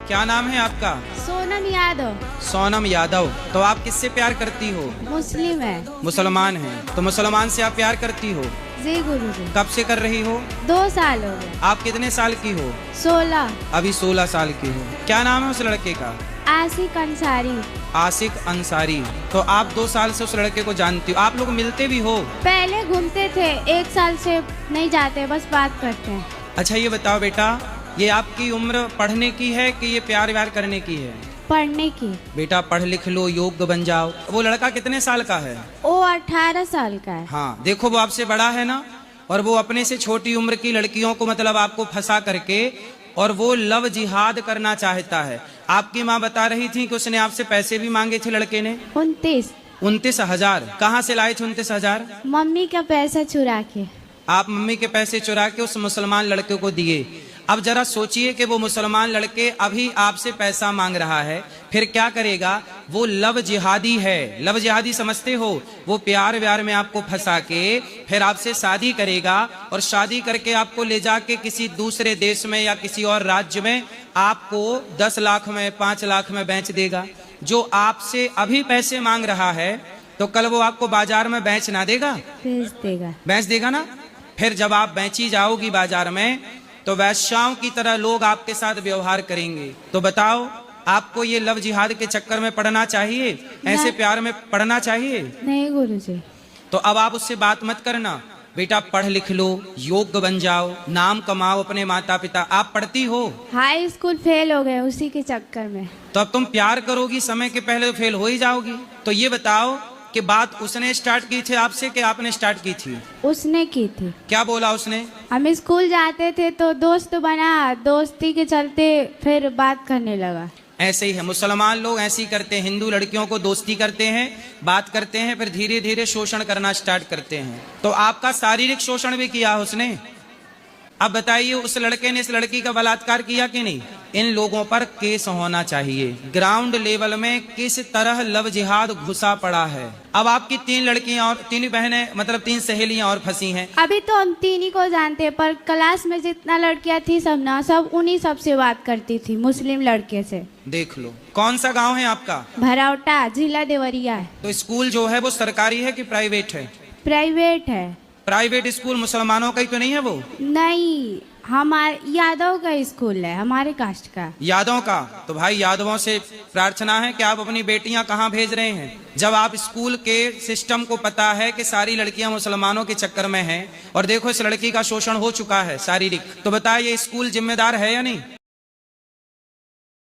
क्या नाम है आपका? सोनम यादव। सोनम यादव। तो आप किससे प्यार करती हो? मुस्लिम है। मुसलमान हैं। तो मुसलमान से आप प्यार करती हो? जी गुरुजी। कब से कर रही हो? 2 साल हो गए। आप कितने साल की हो? 16। अभी 16 साल की हो। क्या नाम है उस लड़के का? आशिक अंसारी। आशिक अंसारी। तो आप 2 साल से उस लड़के को जानती हो, आप लोग मिलते भी हो? पहले घूमते थे, 1 साल से नहीं जाते, बस बात करते हैं। अच्छा ये बताओ बेटा, ये आपकी उम्र पढ़ने की है कि ये प्यार व्यार करने की है? पढ़ने की। बेटा पढ़ लिख लो, योग्य बन जाओ। वो लड़का कितने साल का है? वो 18 साल का है। हाँ देखो, वो आपसे बड़ा है ना, और वो अपने से छोटी उम्र की लड़कियों को मतलब आपको फंसा करके और वो लव जिहाद करना चाहता है। आपकी माँ बता रही थी कि उसने आपसे पैसे भी मांगे थे लड़के ने। 29 कहाँ से लाए थे 29,000? मम्मी का पैसा चुरा के। आप मम्मी के पैसे चुरा के उस मुसलमान लड़के को दिए। अब जरा सोचिए कि वो मुसलमान लड़के अभी आपसे पैसा मांग रहा है, फिर क्या करेगा? वो लव जिहादी है। लव जिहादी समझते हो? वो प्यार व्यार में आपको फंसा के फिर आपसे शादी करेगा, और शादी करके आपको ले जाके किसी दूसरे देश में या किसी और राज्य में आपको 10 लाख में 5 लाख में बेच देगा। जो आपसे अभी पैसे मांग रहा है, तो कल वो आपको बाजार में बेच ना देगा? भेज देगा। बेच देगा ना। फिर जब आप बेची जाओगी बाजार में, तो वैश्याओं की तरह लोग आपके साथ व्यवहार करेंगे। तो बताओ, आपको ये लव जिहाद के चक्कर में पड़ना चाहिए? ऐसे प्यार में पड़ना चाहिए? नहीं गुरुजी। तो अब आप उससे बात मत करना। बेटा पढ़ लिख लो, योग्य बन जाओ, नाम कमाओ अपने माता पिता। आप पढ़ती हो? हाई स्कूल फेल हो गए उसी के चक्कर में। तो अब तुम प्यार करोगी समय के पहले तो फेल हो ही जाओगी। तो ये बताओ कि बात उसने स्टार्ट की थी आपसे कि आपने स्टार्ट की थी? उसने की थी। क्या बोला उसने? हम स्कूल जाते थे तो दोस्त बना, दोस्ती के चलते फिर बात करने लगा। ऐसे ही है, मुसलमान लोग ऐसे ही करते हैं। हिंदू लड़कियों को दोस्ती करते हैं, बात करते हैं, फिर धीरे धीरे शोषण करना स्टार्ट करते हैं। तो आपका शारीरिक शोषण भी किया उसने। अब बताइए, उस लड़के ने इस लड़की का बलात्कार किया कि नहीं? इन लोगों पर केस होना चाहिए। ग्राउंड लेवल में किस तरह लव जिहाद घुसा पड़ा है। अब आपकी 3 लड़कियां और 3 बहनें, मतलब 3 सहेलियां और फंसी हैं। अभी तो हम 3 ही को जानते हैं, पर क्लास में जितना लड़कियां थी सब ना, सब उन्हीं सब से बात करती थी, मुस्लिम लड़के से। देख लो। कौन सा गांव है आपका? भरावटा, जिला देवरिया है। तो स्कूल जो है वो सरकारी है कि प्राइवेट है? प्राइवेट है। प्राइवेट स्कूल मुसलमानों का ही तो नहीं है वो? नहीं, हमारे यादव का स्कूल है, हमारे कास्ट का। यादवों का? तो भाई यादवों से प्रार्थना है कि आप अपनी बेटियां कहाँ भेज रहे हैं। जब आप स्कूल के सिस्टम को पता है कि सारी लड़कियां मुसलमानों के चक्कर में हैं, और देखो इस लड़की का शोषण हो चुका है शारीरिक, तो बताइए स्कूल जिम्मेदार है या नहीं?